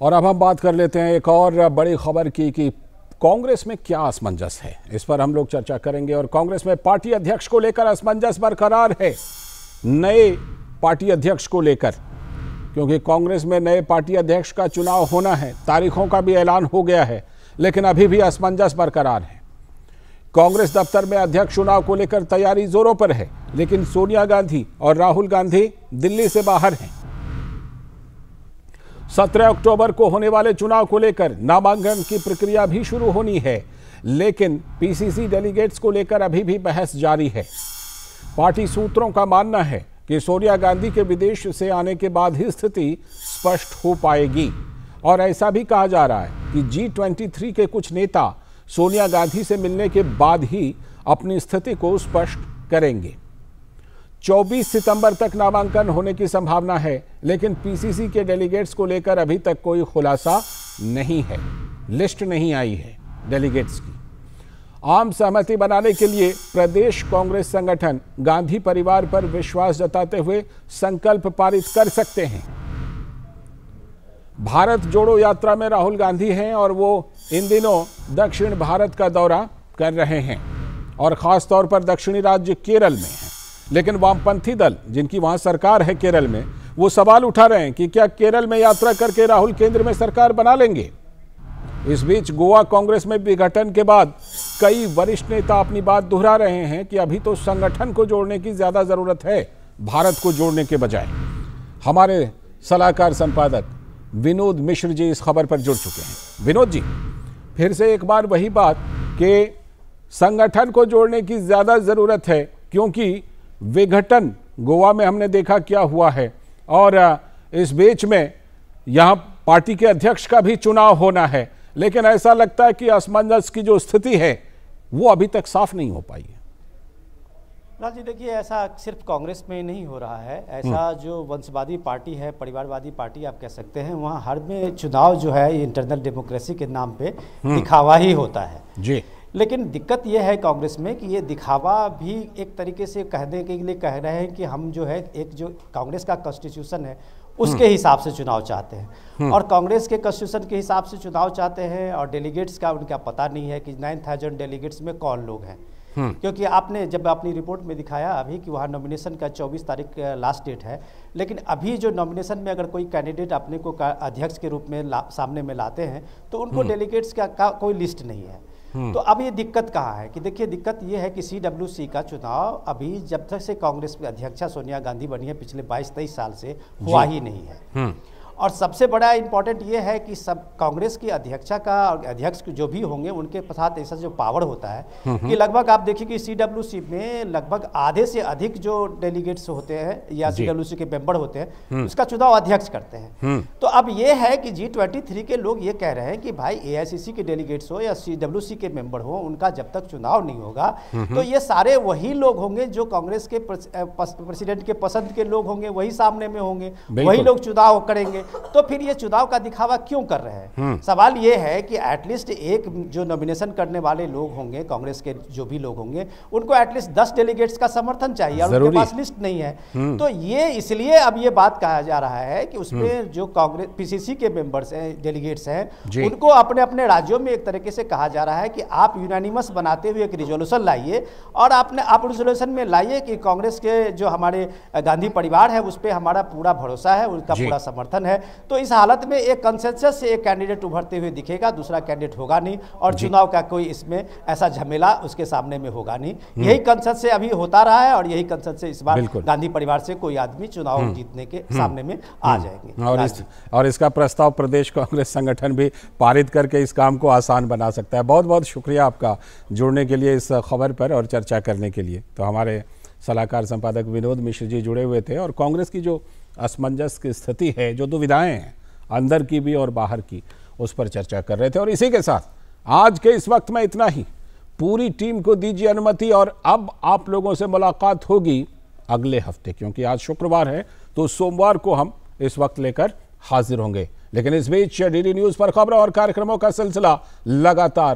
और अब हम बात कर लेते हैं एक और बड़ी खबर की कि कांग्रेस में क्या असमंजस है। इस पर हम लोग चर्चा करेंगे। और कांग्रेस में पार्टी अध्यक्ष को लेकर असमंजस बरकरार है, नए पार्टी अध्यक्ष को लेकर, क्योंकि कांग्रेस में नए पार्टी अध्यक्ष का चुनाव होना है। तारीखों का भी ऐलान हो गया है, लेकिन अभी भी असमंजस बरकरार है। कांग्रेस दफ्तर में अध्यक्ष चुनाव को लेकर तैयारी जोरों पर है, लेकिन सोनिया गांधी और राहुल गांधी दिल्ली से बाहर हैं। 17 अक्टूबर को होने वाले चुनाव को लेकर नामांकन की प्रक्रिया भी शुरू होनी है, लेकिन पीसीसी डेलीगेट्स को लेकर अभी भी बहस जारी है। पार्टी सूत्रों का मानना है कि सोनिया गांधी के विदेश से आने के बाद ही स्थिति स्पष्ट हो पाएगी। और ऐसा भी कहा जा रहा है कि G23 के कुछ नेता सोनिया गांधी से मिलने के बाद ही अपनी स्थिति को स्पष्ट करेंगे। 24 सितंबर तक नामांकन होने की संभावना है, लेकिन पीसीसी के डेलीगेट्स को लेकर अभी तक कोई खुलासा नहीं है। लिस्ट नहीं आई है डेलीगेट्स की। आम सहमति बनाने के लिए प्रदेश कांग्रेस संगठन गांधी परिवार पर विश्वास जताते हुए संकल्प पारित कर सकते हैं। भारत जोड़ो यात्रा में राहुल गांधी हैं और वो इन दिनों दक्षिण भारत का दौरा कर रहे हैं और खास तौर पर दक्षिणी राज्य केरल में हैं। लेकिन वामपंथी दल, जिनकी वहां सरकार है केरल में, वो सवाल उठा रहे हैं कि क्या केरल में यात्रा करके राहुल केंद्र में सरकार बना लेंगे। इस बीच गोवा कांग्रेस में विघटन के बाद कई वरिष्ठ नेता अपनी बात दोहरा रहे हैं कि अभी तो संगठन को जोड़ने की ज्यादा जरूरत है, भारत को जोड़ने के बजाय। हमारे सलाहकार संपादक विनोद मिश्र जी इस खबर पर जुड़ चुके हैं। विनोद जी, फिर से एक बार वही बात कि संगठन को जोड़ने की ज्यादा जरूरत है, क्योंकि विघटन गोवा में हमने देखा क्या हुआ है, और इस बीच में यहां पार्टी के अध्यक्ष का भी चुनाव होना है, लेकिन ऐसा लगता है कि असमंजस की जो स्थिति है वो अभी तक साफ नहीं हो पाई है। लाल जी, देखिए, ऐसा सिर्फ कांग्रेस में नहीं हो रहा है। ऐसा जो वंशवादी पार्टी है, परिवारवादी पार्टी आप कह सकते हैं, वहाँ हर में चुनाव जो है इंटरनल डेमोक्रेसी के नाम पे दिखावा ही होता है जी। लेकिन दिक्कत यह है कांग्रेस में कि ये दिखावा भी एक तरीके से कहने के लिए कह रहे हैं कि हम जो है एक जो कांग्रेस का कॉन्स्टिट्यूशन है उसके हिसाब से चुनाव चाहते हैं, और कांग्रेस के कॉन्स्टिट्यूशन के हिसाब से चुनाव चाहते हैं। और डेलीगेट्स का उनका पता नहीं है कि 9000 डेलीगेट्स में कौन लोग हैं, क्योंकि आपने जब अपनी रिपोर्ट में दिखाया अभी कि वहाँ नॉमिनेशन का 24 तारीख लास्ट डेट है, लेकिन अभी जो नॉमिनेशन में अगर कोई कैंडिडेट अपने को अध्यक्ष के रूप में सामने में लाते हैं तो उनको डेलीगेट्स का कोई लिस्ट नहीं है। तो अब ये दिक्कत कहाँ है कि देखिए, दिक्कत ये है कि CWC का चुनाव अभी जब तक से कांग्रेस की अध्यक्षा सोनिया गांधी बनी है पिछले 22-23 साल से हुआ ही नहीं है। और सबसे बड़ा इंपॉर्टेंट ये है कि सब कांग्रेस की अध्यक्षा का और अध्यक्ष जो भी होंगे उनके साथ ऐसा जो पावर होता है कि लगभग आप देखिए कि CWC में लगभग आधे से अधिक जो डेलीगेट्स होते हैं या CWC के मेंबर होते हैं उसका चुनाव अध्यक्ष करते हैं। तो अब ये है कि G23 के लोग ये कह रहे हैं कि भाई AICC के डेलीगेट्स हो या CWC के मेंबर हो, उनका जब तक चुनाव नहीं होगा तो ये सारे वही लोग होंगे जो कांग्रेस के प्रेसिडेंट के पसंद के लोग होंगे, वही सामने में होंगे, वही लोग चुनाव करेंगे। तो फिर ये चुनाव का दिखावा क्यों कर रहे हैं? सवाल ये है कि एटलीस्ट एक जो नॉमिनेशन करने वाले लोग होंगे, कांग्रेस के जो भी लोग होंगे, उनको एटलीस्ट 10 डेलीगेट्स का समर्थन चाहिए और उनके पास लिस्ट नहीं है। तो ये इसलिए अब ये बात कहा जा रहा है कि उसमें जो कांग्रेस पीसीसी के मेंबर्स हैं, डेलीगेट्स हैं, उनको अपने अपने राज्यों में एक तरीके से कहा जा रहा है कि आप यूनानिमस बनाते हुए एक रिजोल्यूशन लाइए और आप रिजोल्यूशन में लाइए कि कांग्रेस के जो हमारे गांधी परिवार है उस पर हमारा पूरा भरोसा है, उनका पूरा समर्थन है। तो इस हालत में एक कंसेंसस से एक कैंडिडेट उभरते हुए दिखेगा, दूसरा कैंडिडेट होगा नहीं, और चुनाव का कोई इसमें ऐसा झमेला उसके सामने में होगा नहीं। यही कंसेंसस से अभी होता रहा है और यही कंसेंसस से इस बार गांधी परिवार से कोई आदमी चुनाव जीतने के सामने में आ जाएंगे। और इसका प्रस्ताव प्रदेश कांग्रेस संगठन भी पारित करके इस काम को आसान बना सकता है। बहुत बहुत शुक्रिया आपका जुड़ने के लिए इस खबर पर और चर्चा करने के लिए। तो हमारे सलाहकार संपादक विनोद मिश्र जी जुड़े हुए थे और कांग्रेस की जो असमंजस की स्थिति है, जो दुविधाएं हैं अंदर की भी और बाहर की, उस पर चर्चा कर रहे थे। और इसी के साथ आज के इस वक्त में इतना ही। पूरी टीम को दीजिए अनुमति और अब आप लोगों से मुलाकात होगी अगले हफ्ते, क्योंकि आज शुक्रवार है तो सोमवार को हम इस वक्त लेकर हाजिर होंगे। लेकिन इस बीच DD न्यूज़ पर खबरों और कार्यक्रमों का सिलसिला लगातार